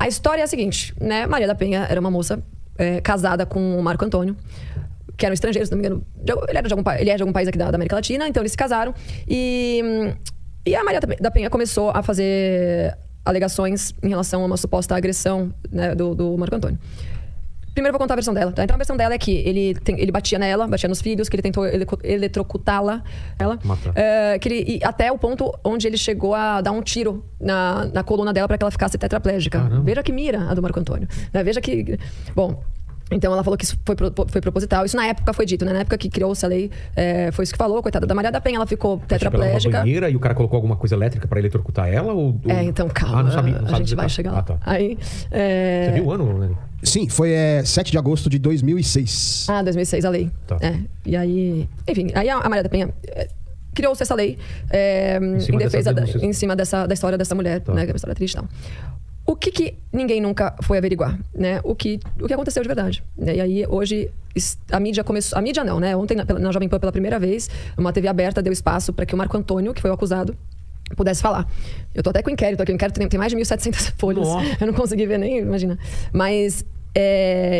A história é a seguinte, né? Maria da Penha era uma moça casada com o Marco Antônio, que eram estrangeiros, se não me engano. Ele é de algum país aqui da América Latina, então eles se casaram. E a Maria da Penha começou a fazer alegações em relação a uma suposta agressão, né, do Marco Antônio. Primeiro eu vou contar a versão dela, tá? Então a versão dela é que ele batia nela, batia nos filhos, que ele tentou eletrocutá-la, até o ponto onde ele chegou a dar um tiro na coluna dela para que ela ficasse tetraplégica. Caramba. Veja que mira a do Marco Antônio, né? Veja que... Bom... Então ela falou que isso foi proposital. Isso na época foi dito, né? Na época que criou-se a lei, foi isso que falou. Coitada da Maria da Penha, ela ficou tetraplégica. Ela banheira e o cara colocou alguma coisa elétrica pra eletrocutar ela? Então calma. Não sabia, a gente vai chegar lá. Tá. Aí, Você viu o ano, né? Sim, foi 7 de agosto de 2006. 2006 a lei. Tá. E aí... Enfim, aí a Maria da Penha... criou-se essa lei em cima da história dessa mulher, tá, né? Que é uma história triste e tal. O que ninguém nunca foi averiguar, né? O que aconteceu de verdade. E aí, hoje, a mídia começou... A mídia não, né? Ontem, na Jovem Pan, pela primeira vez, uma TV aberta deu espaço para que o Marco Antônio, que foi o acusado, pudesse falar. Eu tô até com o inquérito aqui. O inquérito tem mais de 1.700 folhas. Nossa. Eu não consegui ver nem, imagina. Mas...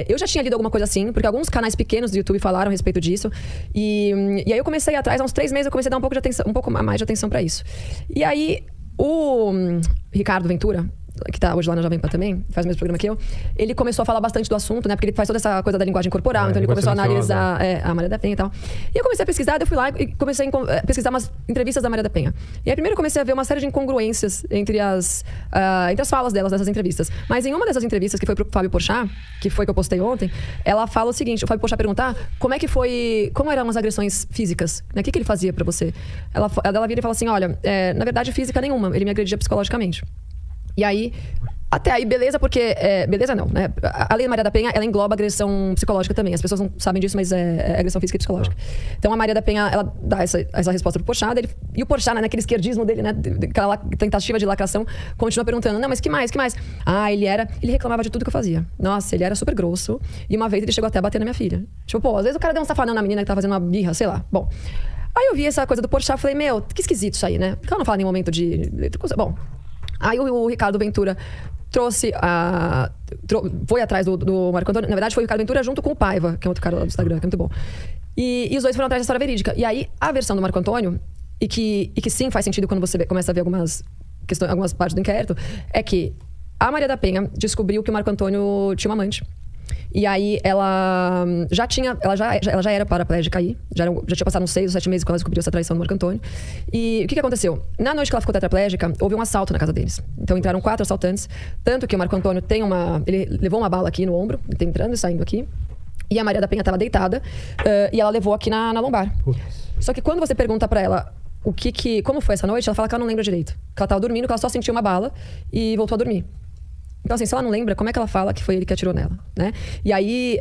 eu já tinha lido alguma coisa assim, porque alguns canais pequenos do YouTube falaram a respeito disso. E aí eu comecei atrás, há uns 3 meses, eu comecei a dar um pouco mais de atenção para isso. E aí, o Ricardo Ventura, que tá hoje lá na Jovem Pan também, faz o mesmo programa que eu, ele começou a falar bastante do assunto, né? Porque ele faz toda essa coisa da linguagem corporal, então ele começou a analisar a Maria da Penha e tal. E eu comecei a pesquisar, eu fui lá e comecei a pesquisar umas entrevistas da Maria da Penha. E aí primeiro eu comecei a ver uma série de incongruências entre as falas delas nessas entrevistas. Mas em uma dessas entrevistas, que foi pro Fábio Porchat, que foi que eu postei ontem, ela fala o seguinte: o Fábio Porchat perguntar como eram as agressões físicas, né? O que ele fazia pra você? Ela vira e fala assim: olha, na verdade física nenhuma, ele me agredia psicologicamente. E aí, até aí, beleza, porque... beleza não, né? A lei da Maria da Penha, ela engloba agressão psicológica também. As pessoas não sabem disso, mas é agressão física e psicológica. Então, a Maria da Penha, ela dá essa resposta pro Porchat. E o Porchat, né, naquele esquerdismo dele, né? Aquela tentativa de lacração, continua perguntando: não, mas que mais? Que mais? Ele reclamava de tudo que eu fazia. Nossa, ele era super grosso. E uma vez ele chegou até a bater na minha filha. Tipo, às vezes o cara deu um safadão na menina que tava fazendo uma birra, sei lá. Bom... Aí eu vi essa coisa do Porchat e falei: meu, que esquisito isso aí, né? Porque ela não fala em nenhum momento de... Bom... Aí o Ricardo Ventura foi atrás do Marco Antônio. Na verdade, foi o Ricardo Ventura junto com o Paiva, que é outro cara lá do Instagram, que é muito bom. E os dois foram atrás da história verídica. E aí, a versão do Marco Antônio, e que sim faz sentido quando você começa a ver algumas partes do inquérito, é que a Maria da Penha descobriu que o Marco Antônio tinha uma amante. E aí ela já era paraplégica aí, já tinha passado uns 6 ou 7 meses quando ela descobriu essa traição do Marco Antônio. E o que aconteceu? Na noite que ela ficou tetraplégica, houve um assalto na casa deles. Então entraram 4 assaltantes, tanto que o Marco Antônio ele levou uma bala aqui no ombro, ele tá entrando e saindo aqui. E a Maria da Penha estava deitada, e ela levou aqui na lombar. Putz. Só que quando você pergunta pra ela como foi essa noite, ela fala que ela não lembra direito. Que ela tava dormindo, que ela só sentiu uma bala e voltou a dormir. Então, assim, se ela não lembra, como é que ela fala que foi ele que atirou nela, né? E aí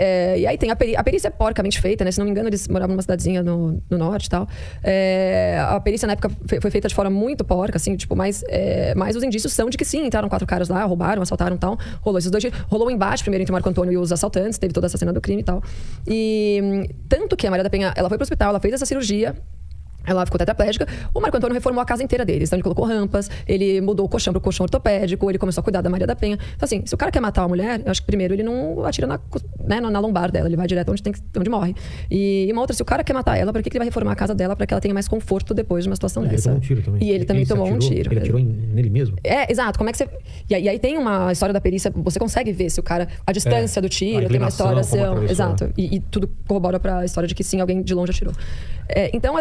tem a perícia porcamente feita, né? Se não me engano, eles moravam numa cidadezinha no norte e tal. A perícia, na época, foi feita de forma muito porca, assim, tipo, mas os indícios são de que sim, entraram 4 caras lá, roubaram, assaltaram e tal. Rolou esses 2 tiros. Rolou um embate primeiro entre o Marco Antônio e os assaltantes, teve toda essa cena do crime e tal. E tanto que a Maria da Penha, ela foi pro hospital, ela fez essa cirurgia. Ela ficou tetraplégica. O Marco Antônio reformou a casa inteira deles. Então, ele colocou rampas, ele mudou o colchão pro colchão ortopédico, ele começou a cuidar da Maria da Penha. Então, assim, se o cara quer matar uma mulher, eu acho que primeiro ele não atira na lombar dela, ele vai direto onde morre. E uma outra, se o cara quer matar ela, por que ele vai reformar a casa dela para que ela tenha mais conforto depois de uma situação dessa? Ele tomou um tiro também. E ele também tomou um tiro. Ele atirou nele mesmo? Exato. Como é que você... E aí tem uma história da perícia, você consegue ver se o cara... A distância do tiro, tem uma história... Exato. E tudo corrobora pra história de que sim, alguém de longe atirou. Então,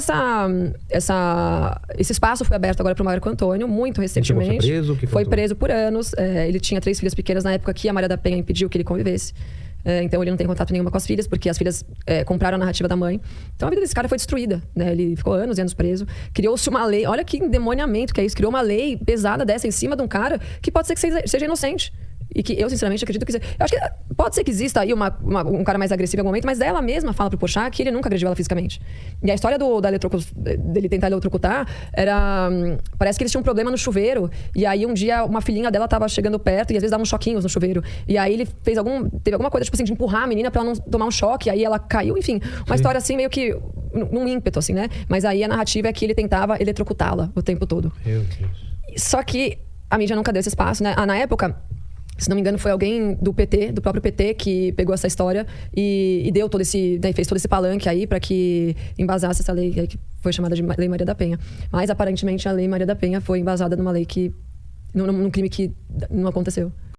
esse espaço foi aberto agora para o Marco Antônio, muito recentemente. Foi preso por anos. Ele tinha 3 filhas pequenas na época que a Maria da Penha impediu que ele convivesse. Então ele não tem contato nenhuma com as filhas, porque as filhas compraram a narrativa da mãe. Então a vida desse cara foi destruída, né? Ele ficou anos e anos preso. Criou-se uma lei, olha que endemoniamento que é isso. Criou uma lei pesada dessa em cima de um cara que pode ser que seja inocente. E que eu, sinceramente, acredito que... Eu acho que pode ser que exista aí um cara mais agressivo em algum momento, mas ela mesma fala pro Porchat que ele nunca agrediu ela fisicamente. E a história dele tentar eletrocutar era... Parece que eles tinham um problema no chuveiro. E aí, um dia, uma filhinha dela tava chegando perto e às vezes dava uns choquinhos no chuveiro. E aí, ele teve alguma coisa, tipo assim, de empurrar a menina pra ela não tomar um choque. Aí ela caiu, enfim. Uma história assim, meio que... Num ímpeto, assim, né? Mas aí, a narrativa é que ele tentava eletrocutá-la o tempo todo. Meu Deus. Só que a mídia nunca deu esse espaço, né? Na época... Se não me engano, foi alguém do PT, do próprio PT, que pegou essa história e deu todo esse, daí fez todo esse palanque aí para que embasasse essa lei aí que foi chamada de Lei Maria da Penha. Mas aparentemente a Lei Maria da Penha foi embasada numa lei que num crime que não aconteceu.